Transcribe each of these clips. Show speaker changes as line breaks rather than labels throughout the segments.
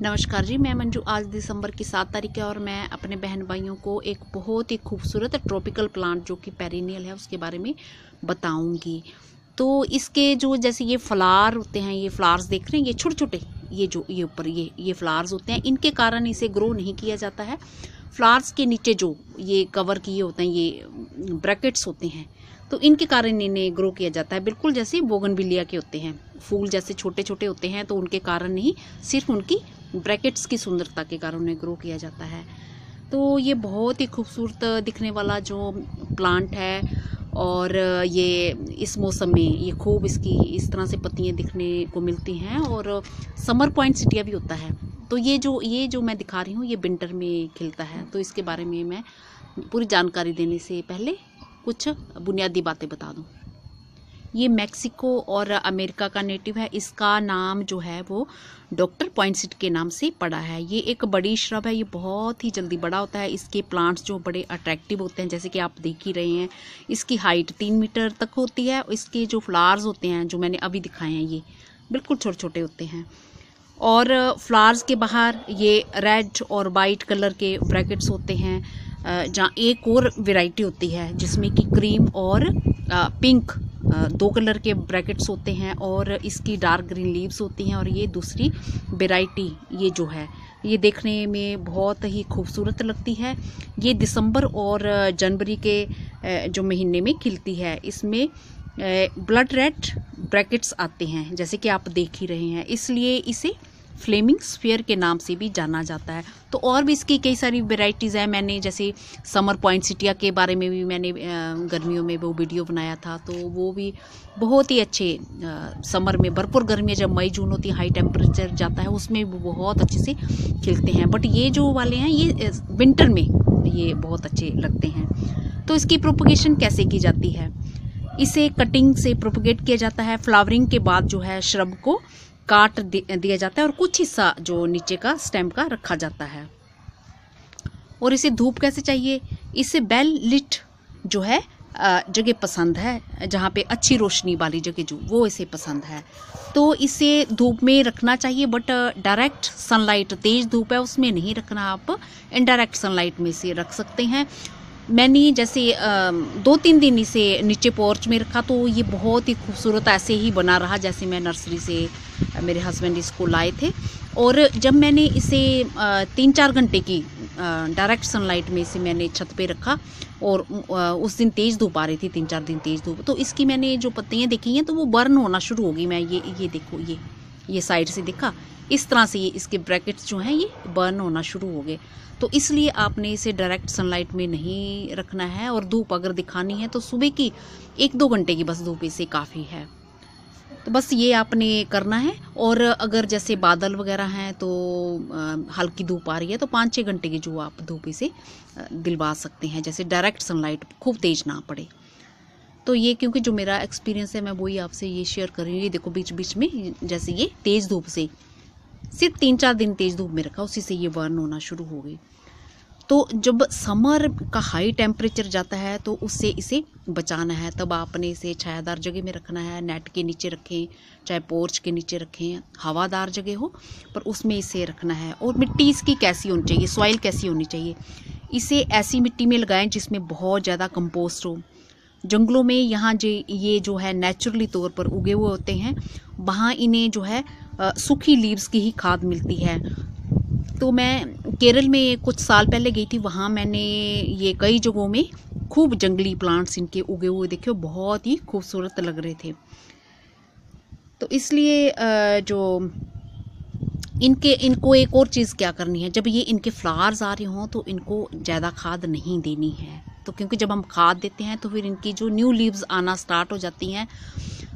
नमस्कार जी, मैं मंजू। आज दिसंबर की 7 तारीख है और मैं अपने बहन भाइयों को एक बहुत ही खूबसूरत ट्रॉपिकल प्लांट जो कि पेरिनियल है उसके बारे में बताऊंगी। तो इसके जो जैसे ये फ्लावर होते हैं, ये फ्लावर्स देख रहे हैं, ये छोटे छोटे, ये जो ये ऊपर ये फ्लावर्स होते हैं, इनके कारण इसे ग्रो नहीं किया जाता है। फ्लावर्स के नीचे जो ये कवर किए होते हैं, ये ब्रैकेट्स होते हैं, तो इनके कारण इन्हें ग्रो किया जाता है। बिल्कुल जैसे बोगनविलिया के होते हैं, फूल जैसे छोटे छोटे होते हैं, तो उनके कारण नहीं, सिर्फ उनकी ब्रैकेट्स की सुंदरता के कारण उन्हें ग्रो किया जाता है। तो ये बहुत ही खूबसूरत दिखने वाला जो प्लांट है, और ये इस मौसम में ये खूब इसकी इस तरह से पत्तियां दिखने को मिलती हैं, और समर पॉइंटसिटिया भी होता है। तो ये जो मैं दिखा रही हूँ, ये विंटर में खिलता है। तो इसके बारे में मैं पूरी जानकारी देने से पहले कुछ बुनियादी बातें बता दूं। ये मैक्सिको और अमेरिका का नेटिव है। इसका नाम जो है वो डॉक्टर पॉइंटसीट के नाम से पड़ा है। ये एक बड़ी श्रब है, ये बहुत ही जल्दी बड़ा होता है। इसके प्लांट्स जो बड़े अट्रैक्टिव होते हैं, जैसे कि आप देख ही रहे हैं। इसकी हाइट 3 मीटर तक होती है। इसके जो फ्लावर्स होते हैं जो मैंने अभी दिखाए हैं, ये बिल्कुल छोटे छोटे होते हैं, और फ्लावर्स के बाहर ये रेड और वाइट कलर के ब्रैकेट्स होते हैं। जहाँ एक और वैरायटी होती है जिसमें कि क्रीम और पिंक 2 कलर के ब्रैकेट्स होते हैं, और इसकी डार्क ग्रीन लीव्स होती हैं। और ये दूसरी वैरायटी ये जो है, ये देखने में बहुत ही खूबसूरत लगती है। ये दिसंबर और जनवरी के जो महीने में खिलती है। इसमें ब्लड रेड ब्रैकेट्स आते हैं, जैसे कि आप देख ही रहे हैं, इसलिए इसे फ्लेमिंग स्फीयर के नाम से भी जाना जाता है। तो और भी इसकी कई सारी वेराइटीज़ हैं। मैंने जैसे समर पॉइंटसिटिया के बारे में भी मैंने गर्मियों में वो वीडियो बनाया था, तो वो भी बहुत ही अच्छे समर में, भरपूर गर्मियाँ जब मई जून होती है, हाई टेम्परेचर जाता है, उसमें वो बहुत अच्छे से खिलते हैं। बट ये जो वाले हैं, ये विंटर में ये बहुत अच्छे लगते हैं। तो इसकी प्रोपगेशन कैसे की जाती है? इसे कटिंग से प्रोपगेट किया जाता है। फ्लावरिंग के बाद जो है श्रब को काट दिया जाता है, और कुछ हिस्सा जो नीचे का स्टेम का रखा जाता है। और इसे धूप कैसे चाहिए? इसे बेल लिट जो है जगह पसंद है, जहाँ पे अच्छी रोशनी वाली जगह जो वो इसे पसंद है। तो इसे धूप में रखना चाहिए, बट डायरेक्ट सनलाइट, तेज धूप है उसमें नहीं रखना, आप इनडायरेक्ट सनलाइट में इसे रख सकते हैं। मैंने जैसे 2-3 दिन इसे नीचे पोर्च में रखा, तो ये बहुत ही खूबसूरत ऐसे ही बना रहा जैसे मैं नर्सरी से मेरे हस्बैंड इसको लाए थे। और जब मैंने इसे 3-4 घंटे की डायरेक्ट सनलाइट में इसे मैंने छत पे रखा, और उस दिन तेज़ धूप आ रही थी, 3-4 दिन तेज़ धूप, तो इसकी मैंने जो पत्तियाँ देखी हैं तो वो बर्न होना शुरू हो गई। मैं ये देखो, ये साइड से देखा, इस तरह से ये इसके ब्रैकेट्स जो हैं ये बर्न होना शुरू हो गए। तो इसलिए आपने इसे डायरेक्ट सनलाइट में नहीं रखना है, और धूप अगर दिखानी है तो सुबह की 1-2 घंटे की बस धूप इसे काफ़ी है। तो बस ये आपने करना है। और अगर जैसे बादल वगैरह हैं तो हल्की धूप आ रही है, तो 5-6 घंटे की जो आप धूप इसे दिलवा सकते हैं, जैसे डायरेक्ट सनलाइट खूब तेज ना पड़े। तो ये क्योंकि जो मेरा एक्सपीरियंस है, मैं वही आपसे ये शेयर कर रही हूँ। ये देखो बीच बीच में जैसे ये तेज़ धूप से, सिर्फ 3-4 दिन तेज़ धूप में रखा, उसी से ये बर्न होना शुरू हो गई। तो जब समर का हाई टेम्परेचर जाता है तो उससे इसे बचाना है, तब आपने इसे छायादार जगह में रखना है। नेट के नीचे रखें, चाहे पोर्च के नीचे रखें, हवादार जगह हो पर उसमें इसे रखना है। और मिट्टी इसकी कैसी होनी चाहिए, सॉइल कैसी होनी चाहिए? इसे ऐसी मिट्टी में लगाएं जिसमें बहुत ज़्यादा कंपोस्ट हो। जंगलों में यहाँ ये जो है नेचुरली तौर पर उगे हुए होते हैं, वहाँ इन्हें जो है सूखी लीव्स की ही खाद मिलती है। तो मैं केरल में कुछ साल पहले गई थी, वहाँ मैंने ये कई जगहों में खूब जंगली प्लांट्स इनके उगे हुए देखे, बहुत ही खूबसूरत लग रहे थे। तो इसलिए जो इनको एक और चीज़ क्या करनी है, जब ये इनके फ्लावर्स आ रहे हों तो इनको ज़्यादा खाद नहीं देनी है। तो क्योंकि जब हम खाद देते हैं तो फिर इनकी जो न्यू लीव्स आना स्टार्ट हो जाती हैं,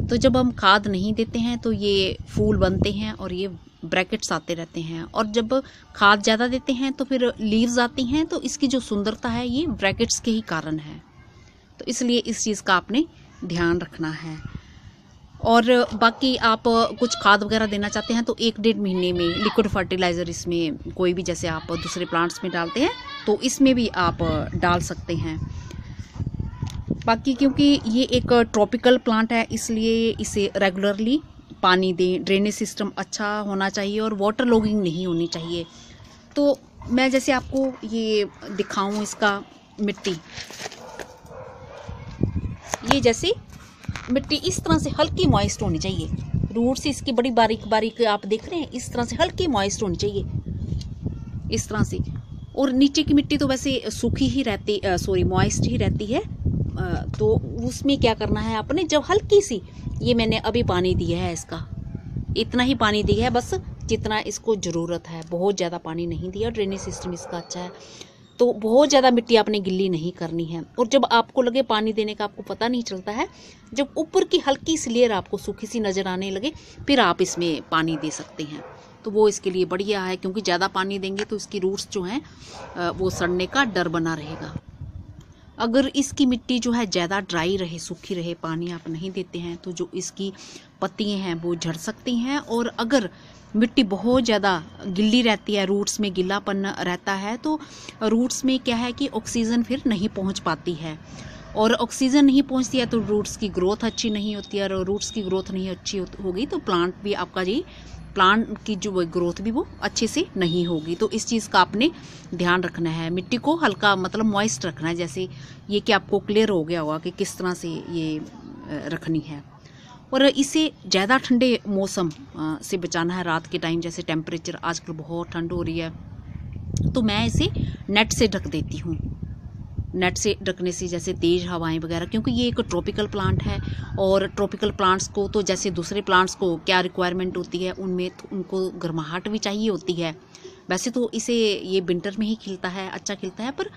तो जब हम खाद नहीं देते हैं तो ये फूल बनते हैं और ये ब्रैकेट्स आते रहते हैं। और जब खाद ज़्यादा देते हैं तो फिर लीव्स आती हैं, तो इसकी जो सुंदरता है ये ब्रैकेट्स के ही कारण है। तो इसलिए इस चीज़ का आपने ध्यान रखना है। और बाकी आप कुछ खाद वगैरह देना चाहते हैं तो 1-1.5 महीने में लिक्विड फर्टिलाइज़र इसमें कोई भी, जैसे आप दूसरे प्लांट्स में डालते हैं तो इसमें भी आप डाल सकते हैं। बाकी क्योंकि ये एक ट्रॉपिकल प्लांट है, इसलिए इसे रेगुलरली पानी दें, ड्रेनेज सिस्टम अच्छा होना चाहिए और वाटर लॉगिंग नहीं होनी चाहिए। तो मैं जैसे आपको ये दिखाऊं इसका मिट्टी, ये जैसे मिट्टी इस तरह से हल्की मॉइस्ट होनी चाहिए, रूट से इसकी बड़ी बारीक बारीक आप देख रहे हैं, इस तरह से हल्की मॉइस्ट होनी चाहिए, इस तरह से। और नीचे की मिट्टी तो वैसे सूखी ही रहती, मॉइस्ट ही रहती है। तो उसमें क्या करना है आपने, जब हल्की सी, ये मैंने अभी पानी दिया है इसका, इतना ही पानी दिया है बस जितना इसको ज़रूरत है, बहुत ज़्यादा पानी नहीं दिया। ड्रेनेज सिस्टम इसका अच्छा है, तो बहुत ज़्यादा मिट्टी आपने गिल्ली नहीं करनी है। और जब आपको लगे पानी देने का आपको पता नहीं चलता है, जब ऊपर की हल्की सी लेयर आपको सूखी सी नज़र आने लगे, फिर आप इसमें पानी दे सकते हैं। तो वो इसके लिए बढ़िया है, क्योंकि ज़्यादा पानी देंगे तो इसकी रूट्स जो हैं वो सड़ने का डर बना रहेगा। अगर इसकी मिट्टी जो है ज़्यादा ड्राई रहे, सूखी रहे, पानी आप नहीं देते हैं, तो जो इसकी पत्तियाँ हैं वो झड़ सकती हैं। और अगर मिट्टी बहुत ज़्यादा गिल्ली रहती है, रूट्स में गिल्लापन रहता है, तो रूट्स में क्या है कि ऑक्सीजन फिर नहीं पहुंच पाती है, और ऑक्सीजन नहीं पहुंचती है तो रूट्स की ग्रोथ अच्छी नहीं होती है, और रूट्स की ग्रोथ नहीं अच्छी होगी तो प्लांट भी आपका जी, प्लांट की जो ग्रोथ भी वो अच्छे से नहीं होगी। तो इस चीज़ का आपने ध्यान रखना है, मिट्टी को हल्का मतलब मॉइस्ट रखना है। जैसे ये कि आपको क्लियर हो गया होगा कि किस तरह से ये रखनी है। और इसे ज़्यादा ठंडे मौसम से बचाना है। रात के टाइम जैसे टेम्परेचर आजकल बहुत ठंड हो रही है, तो मैं इसे नेट से ढक देती हूँ। नेट से ढकने से जैसे तेज़ हवाएं वगैरह, क्योंकि ये एक ट्रॉपिकल प्लांट है, और ट्रॉपिकल प्लांट्स को तो जैसे दूसरे प्लांट्स को क्या रिक्वायरमेंट होती है, उनमें तो उनको गर्माहट भी चाहिए होती है। वैसे तो इसे ये विंटर में ही खिलता है, अच्छा खिलता है, पर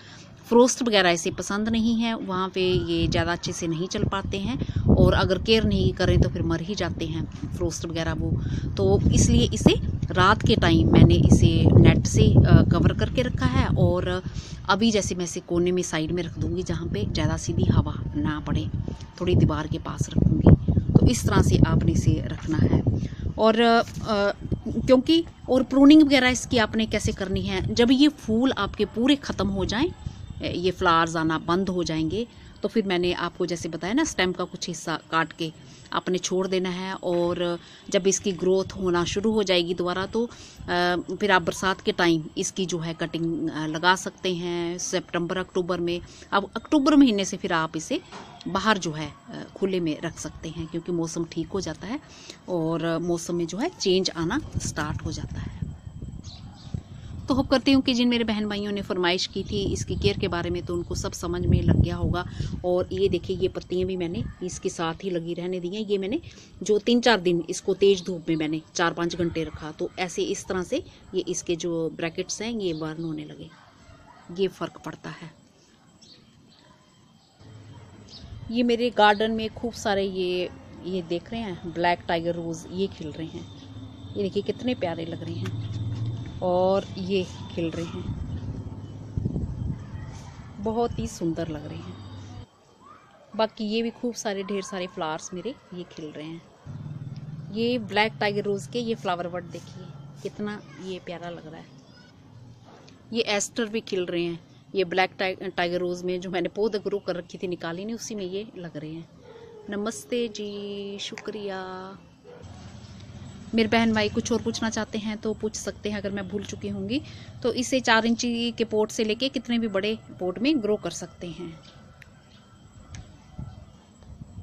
फ्रोस्ट वगैरह इसे पसंद नहीं है, वहाँ पे ये ज़्यादा अच्छे से नहीं चल पाते हैं, और अगर केयर नहीं करें तो फिर मर ही जाते हैं फ्रोस्ट वगैरह वो। तो इसलिए इसे रात के टाइम मैंने इसे नेट से कवर करके रखा है, और अभी जैसे मैं इसे कोने में साइड में रख दूँगी जहाँ पे ज़्यादा सीधी हवा ना पड़े, थोड़ी दीवार के पास रखूँगी। तो इस तरह से आपने इसे रखना है। और क्योंकि और प्रूनिंग वगैरह इसकी आपने कैसे करनी है, जब ये फूल आपके पूरे ख़त्म हो जाएं, ये फ्लावर्स आना बंद हो जाएंगे, तो फिर मैंने आपको जैसे बताया ना, स्टेम का कुछ हिस्सा काट के आपने छोड़ देना है। और जब इसकी ग्रोथ होना शुरू हो जाएगी दोबारा, तो फिर आप बरसात के टाइम इसकी जो है कटिंग लगा सकते हैं, सितंबर अक्टूबर में। अब अक्टूबर महीने से फिर आप इसे बाहर जो है खुले में रख सकते हैं, क्योंकि मौसम ठीक हो जाता है और मौसम में जो है चेंज आना स्टार्ट हो जाता है। तो होप करती हूँ कि जिन मेरे बहन भाइयों ने फरमाइश की थी इसकी केयर के बारे में, तो उनको सब समझ में लग गया होगा। और ये देखिए, ये पत्तियाँ भी मैंने इसके साथ ही लगी रहने दी हैं। ये मैंने जो 3-4 दिन इसको तेज़ धूप में मैंने 4-5 घंटे रखा, तो ऐसे इस तरह से ये इसके जो ब्रैकेट्स हैं ये बर्न होने लगे, ये फ़र्क पड़ता है। ये मेरे गार्डन में खूब सारे ये देख रहे हैं ब्लैक टाइगर रोज़, ये खिल रहे हैं। ये देखिए कितने प्यारे लग रहे हैं, और ये खिल रहे हैं, बहुत ही सुंदर लग रहे हैं। बाकी ये भी खूब सारे ढेर सारे फ्लावर्स मेरे ये खिल रहे हैं। ये ब्लैक टाइगर रोज़ के ये फ्लावर बड देखिए कितना ये प्यारा लग रहा है। ये एस्टर भी खिल रहे हैं। ये ब्लैक टाइगर रोज़ में जो मैंने पौधे ग्रो कर रखी थी, निकाली नहीं, उसी में ये लग रहे हैं। नमस्ते जी, शुक्रिया। मेरे बहन भाई कुछ और पूछना चाहते हैं तो पूछ सकते हैं, अगर मैं भूल चुकी होंगी तो। इसे 4 इंची के पोट से लेके कितने भी बड़े पोट में ग्रो कर सकते हैं।